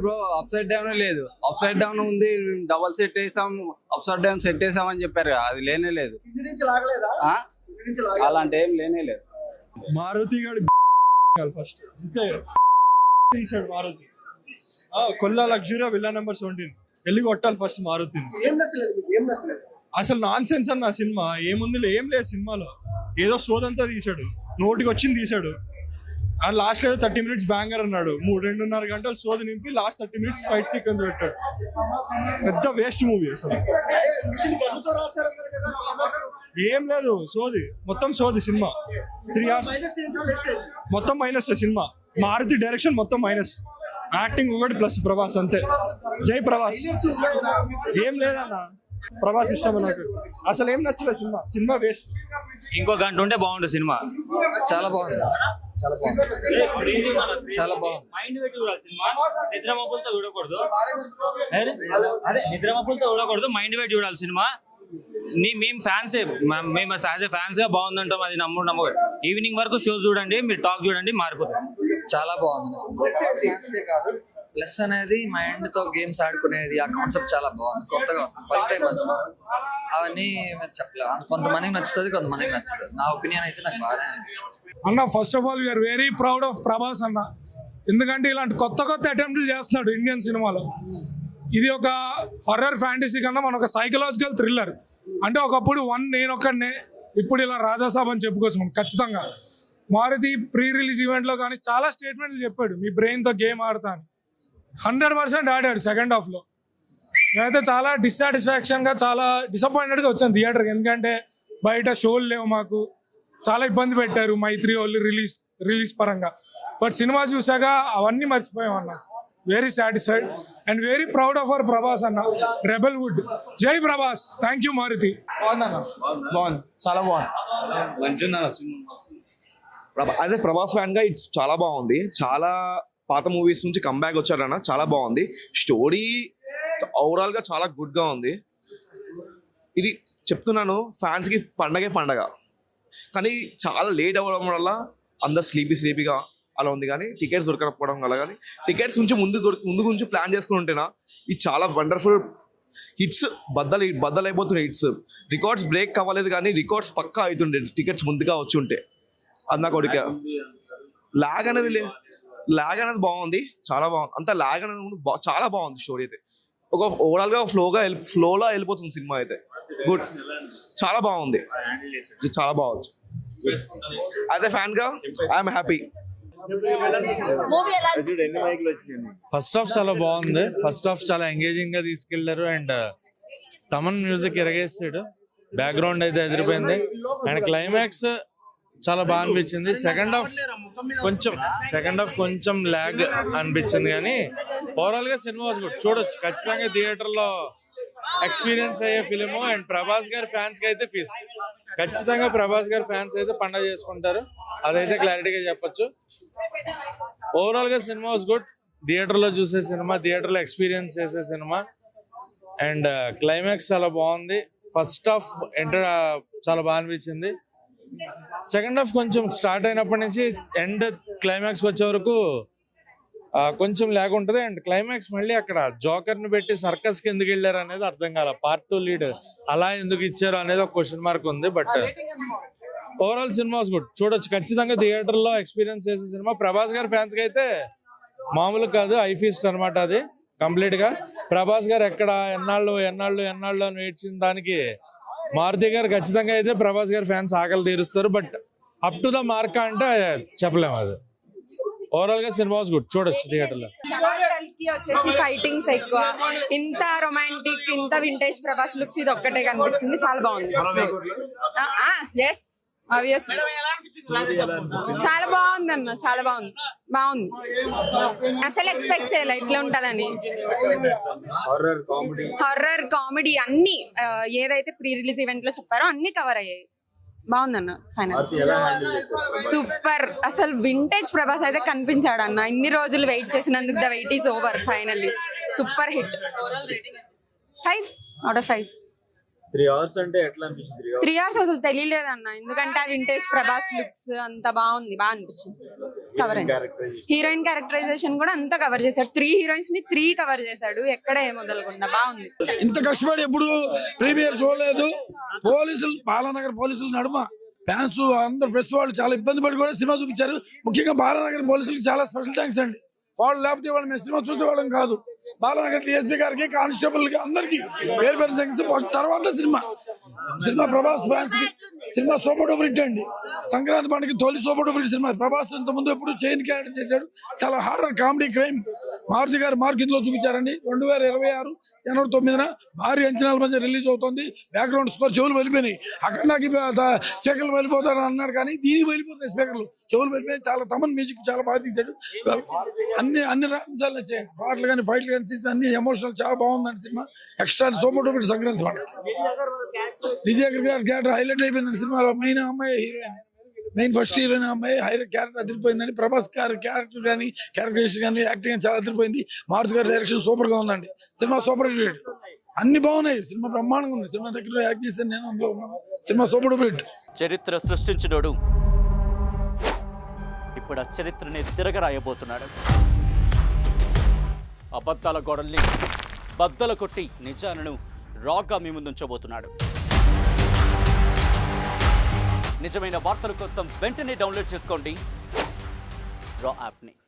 Bro upside down లేదు, upside down ఉంది, double set వేసాం, అప్సైడ్ డౌన్ సెట్ వేసాం అని చెప్పారు కదా, అది లేనే లేదు. ఆ? అలాంటి ఏం లేనే లేదు. మారుతి గారు ఫస్ట్ అంతే తీసాడు Maruti. Kolla luxury villa number 17 వెళ్ళి కొట్టాలి ఫస్ట్ మారుతి. అసలు నాన్ సెన్స్ అన్న సినిమా, ఏముంది ఏం లేదు సినిమాలో, ఏదో సోదంతా తీసాడు, నోటికి వచ్చింది తీసాడు. అండ్ లాస్ట్ ఏదో 30 minutes బ్యాంగర్ అన్నాడు, 2.5 గంటలు సోది నింపి లాస్ట్ 30 minutes ఫైట్ సీక్వెన్స్ పెట్టాడు. పెద్ద వేస్ట్ మూవీ అసలు, ఏం లేదు సోది, మొత్తం సోది సినిమా. 3 hours మొత్తం మైనస్ సినిమా. మారుతి డైరెక్షన్ మొత్తం మైనస్, యాక్టింగ్ ఒకటి ప్లస్ ప్రభాస్ అంతే. జై ప్రభాస్. ఏం లేదన్న, ప్రభాస్ ఇష్టం నాకు, అసలు ఏం నచ్చలేదు సినిమా, సినిమా వేస్ట్. ఇంకో గంట ఉంటే బాగుంటుంది సినిమా. చాలా బాగుంది, చాలా బాగుంది, చాలా బాగుంది. మైండ్ పెట్టి చూడాలి సినిమా, నిద్రమబ్బులతో చూడకూడదు. అదే నిద్రమబ్బులతో చూడకూడదు, మైండ్ పెట్టి చూడాలి సినిమా. మేము ఫ్యాన్స్, మేము యాజ్ ఏ ఫ్యాన్స్ గా బాగుందంటాం, అది నమ్మకం. ఈవినింగ్ వరకు షోస్ చూడండి, మీరు టాక్ చూడండి, మారిపోతుంది. చాలా బాగుంది అసలు, కాదు ప్లస్ అనేది మైండ్ తో గేమ్స్ ఆడుకునేది, ఆ కాన్సెప్ట్ చాలా బాగుంది, కొత్తగా ఉంది, ఫస్ట్ టైం వచ్చింది. అవన్నీ చెప్పలేదు, కొంతమందికి నచ్చుతుంది, కొంతమందికి నచ్చుతుంది. నా ఒపీనియన్ అయితే నాకు బాగానే అనిపించింది అన్న. First of all we are very proud of Prabhas అన్న, ఎందుకంటే ఇలాంటి కొత్త అటెంప్ట్లు చేస్తున్నాడు ఇండియన్ సినిమాలో. ఇది ఒక హర్రర్ ఫ్యాంటసీ కన్నా మన ఒక సైకలాజికల్ థ్రిల్లర్. అంటే ఒకప్పుడు నేను ఒక్కడనే, ఇప్పుడు ఇలా రాజాసాబ్ అని చెప్పుకోవచ్చు మనం ఖచ్చితంగా. మారుతి ప్రీ రిలీజ్ ఈవెంట్లో కానీ చాలా స్టేట్మెంట్లు చెప్పాడు, మీ బ్రెయిన్తో గేమ్ ఆడతా అని. 100% ఆడాడు సెకండ్ హాఫ్లో. నేనైతే చాలా డిస్సాటిస్ఫాక్షన్గా, చాలా డిసప్పాయింటెడ్గా వచ్చాను థియేటర్కి, ఎందుకంటే బయట షోలు లేవు మాకు, చాలా ఇబ్బంది పెట్టారు మైత్రి వాళ్ళు రిలీజ్ పరంగా. బట్ సినిమా చూసాక అవన్నీ మర్చిపోయాం అన్న. Very satisfied and very proud of our Prabhas అన్న, రెబల్ వుడ్. జై ప్రభాస్. Thank you Maruti. బాగుంది, చాలా బాగుంది. అదే ప్రభాస్ ఫ్యాన్ గా ఇట్స్ చాలా బాగుంది. చాలా పాత మూవీస్ నుంచి కంబ్యాక్ వచ్చారన్న, చాలా బాగుంది. స్టోరీ ఓవరాల్ గా చాలా గుడ్ గా ఉంది. ఇది చెప్తున్నాను, ఫ్యాన్స్ కి పండగ, కానీ చాలా లేట్ అవ్వడం వల్ల అందరు స్లీపీగా అలా ఉంది. కానీ టికెట్స్ దొరకకపోవడం వల్ల, కానీ టికెట్స్ నుంచి ముందు గురించి ప్లాన్ చేసుకుని ఉంటేనా ఇది చాలా వండర్ఫుల్ హిట్స్, బద్దలైపోతున్నాయి హిట్స్. రికార్డ్స్ బ్రేక్ అవ్వలేదు, కానీ రికార్డ్స్ పక్కా అవుతుండే టికెట్స్ ముందుగా వచ్చి ఉంటే. అది నాకు ఒకటి లాగ్ అనేది బాగుంది, చాలా బాగుంది. అంత లాగ్ అనేది చాలా బాగుంది. స్టోరీ అయితే ఒక ఓవరాల్ గా ఫ్లోలో వెళ్ళిపోతుంది సినిమా అయితే. గుడ్, చాలా బాగుంది, చాలా బాగుంది. అయితే ఫ్యాన్ గా ఐఎమ్ హ్యాపీ. ఫస్ట్ హాఫ్ చాలా బాగుంది, ఫస్ట్ హాఫ్ చాలా ఎంగేజింగ్ గా తీసుకెళ్లారు. అండ్ తమన్ మ్యూజిక్ ఎరగేస్తాడు, బ్యాక్గ్రౌండ్ అయితే ఎదిరిపోయింది. అండ్ క్లైమాక్స్ చాలా బాగా అనిపించింది. సెకండ్ హాఫ్ కొంచెం ల్యాగ్ అనిపించింది, కానీ ఓవరాల్ గా సినిమా చూడొచ్చు ఖచ్చితంగా. థియేటర్ లో ఎక్స్పీరియన్స్ అయ్యే ఫిలిం. అండ్ ప్రభాస్ గారి ఫ్యాన్స్ కి అయితే ఫీస్ట్, ఖచ్చితంగా ప్రభాస్ గారి ఫ్యాన్స్ అయితే పండగ చేసుకుంటారు, అదైతే క్లారిటీగా చెప్పొచ్చు. ఓవరాల్ గా సినిమా వాజ్ గుడ్. థియేటర్ లో చూసే సినిమా, థియేటర్ లో ఎక్స్పీరియన్స్ చేసే సినిమా. అండ్ క్లైమాక్స్ చాలా బాగుంది. ఫస్ట్ హాఫ్ చాలా బాగా అనిపించింది. సెకండ్ హాఫ్ కొంచెం స్టార్ట్ అయినప్పటి నుంచి ఎండ్ క్లైమాక్స్ వచ్చే వరకు కొంచెం ల్యాగ్ ఉంటుంది. అండ్ క్లైమాక్స్ మళ్ళీ అక్కడ జోకర్ ని పెట్టి సర్కస్ కి ఎందుకు వెళ్ళారు అనేది అర్థం కాల. పార్ట్ 2 లీడ్ అలా ఎందుకు ఇచ్చారు అనేది ఒక క్వశ్చన్ మార్క్ ఉంది. బట్ ఓవరాల్ సినిమా గుడ్, చూడొచ్చు ఖచ్చితంగా. థియేటర్ లో ఎక్స్పీరియన్స్ చేసే సినిమా. ప్రభాస్ గారి ఫ్యాన్స్ కి అయితే మామూలు కాదు, ఐ ఫీస్ట్ అనమాట అది కంప్లీట్ గా. ప్రభాస్ గారు ఎక్కడ ఎన్నాళ్ళు అని ఏడ్చిన దానికి మారుతి గారు ఖచ్చితంగా అయితే ప్రభాస్ గారి ఫ్యాన్స్ ఆకలి తీరుస్తారు. But up to the mark అంటే చెప్పలేము. అది ఓవరాల్ గా సినిమా గుడ్, చూడొచ్చు థియేటర్ లో. వచ్చేసి ఫైటింగ్స్ ఎక్కువ, ఇంత రొమాంటిక్, ఇంత వింటేజ్ ప్రభాస్ లుక్స్ ఇది ఒక్కటే కనిపించింది. చాలా బాగుంది. ఎస్ ఆబ్వియస్లీ చాలా బాగుంది అన్న, చాలా బాగుంది. అసలు ఎక్స్పెక్ట్ చేయలే ఇట్లా ఉంటదని. హర్రర్ కామెడీ అన్ని ఏదైతే ప్రీ రిలీజ్ ఈవెంట్ లో చెప్పారో అన్ని కవర్ అయ్యాయి. బాగుందన్న. Final super. అసలు వింటేజ్ ప్రభాస్ అయితే కనిపించాడు అన్న. ఇన్ని రోజులు వెయిట్ చేసినందుకు the wait is over. Finally super hit. 5/5. 3 hours అంటే ఎట్లా అనిపించింది? 3 hours అసలు తెలియలేదు అన్న, ఎందుకంటే ఆ వింటేజ్ ప్రభాస్ లుక్స్ అంత బాగుంది, బాగా అనిపించింది. కవర్ అయింది. హీరోయిన్ క్యారెక్టరైజేషన్ కూడా అంతా కవర్ చేశాడు. 3 హీరోయిన్స్ ని 3 కవర్ చేశాడు. ఎక్కడ ఏమొదలకుండా బాగుంది. ఇంత కష్టపడి ఎప్పుడు ప్రీమియర్ చూడలేదు. పోలీసులు బాలానగర్ పోలీసులు నడుమ ఫ్యాన్స్ అందరు ప్రెస్ వాళ్ళు చాలా ఇబ్బంది పడి కూడా సినిమా చూపించారు. ముఖ్యంగా బాలానగర్ పోలీసులకు చాలా స్పెషల్ థ్యాంక్స్ అండి. వాళ్ళు లేకపోతే వాళ్ళు మేము సినిమా చూసేవాళ్ళం కాదు. బాలానగర్ డిఎస్పీ గారికి, కానిస్టేబుల్ కి అందరికి పేరు పేరు థ్యాంక్స్. తర్వాత సినిమా ప్రభాస్ ఫ్యాన్స్ కి సినిమా సూపర్ డూపర్ హిట్ అండి. సంక్రాంతి పండుగ తొలి super duper hit cinema. Prabhas ఇంత ముందు ఎప్పుడు చైన్ క్యారెక్టర్ చేశాడు. చాలా హారర్ కామెడీ క్రైమ్ మారుతి గారు మార్క్ ఇందులో చూపించారండి. 2026 జనవరి 9న భారీ అంచనాల మధ్య రిలీజ్ అవుతుంది. బ్యాక్గ్రౌండ్ స్కోర్ చెవులు వెళ్ళిపోయినాయి. అక్కడ నాకు స్పీకర్లు వెళ్ళిపోతాడు అన్నారు కానీ దీనికి వెళ్ళిపోతున్నాయి స్పీకర్లు, చెవులు వెళ్ళిపోయి. చాలా తమన్ మ్యూజిక్ చాలా బాగా తీశాడు. అన్ని అంశాలు నచ్చాయి. పాటలు కానీ ఫైట్లు కానీ సీన్స్ అన్ని ఎమోషనల్ చాలా బాగుందండి cinema. Extra super duper Sankranti పండుగ. విజయ్ గారి క్యారెక్టర్ హైలైట్ అయిపోయిందండి సినిమాలో. మెయిన్ అమ్మాయి హీరోయిన్, మెయిన్ ఫస్ట్ హీరోయిన్ అమ్మాయి క్యారెక్టర్ అదిరిపోయిందండి. ప్రభాస్ గారి క్యారెక్టర్ కానీ క్యారెక్టరైజేషన్ కానీ యాక్టింగ్ చాలా అదిరిపోయింది. మారుతి గారి డైరెక్షన్ సూపర్ గా ఉందండి. సినిమా సూపర్ హిట్, అన్ని బాగున్నాయి. సినిమా బ్రహ్మాండంగా ఉంది. సినిమా దగ్గర యాక్ట్ చేశాను నేను, అందులో ఉన్నాను. Cinema super duper hit. చరిత్ర సృష్టించినోడు ఇప్పుడు ఆ చరిత్రని తిరగరాయబోతున్నాడు. అబద్ధాల గోడల్ని బద్దలు కొట్టి నిజాలను రాగా మీ ముందుంచబోతున్నాడు. నిజమైన వార్తల కోసం వెంటనే డౌన్లోడ్ చేసుకోండి రా యాప్ని.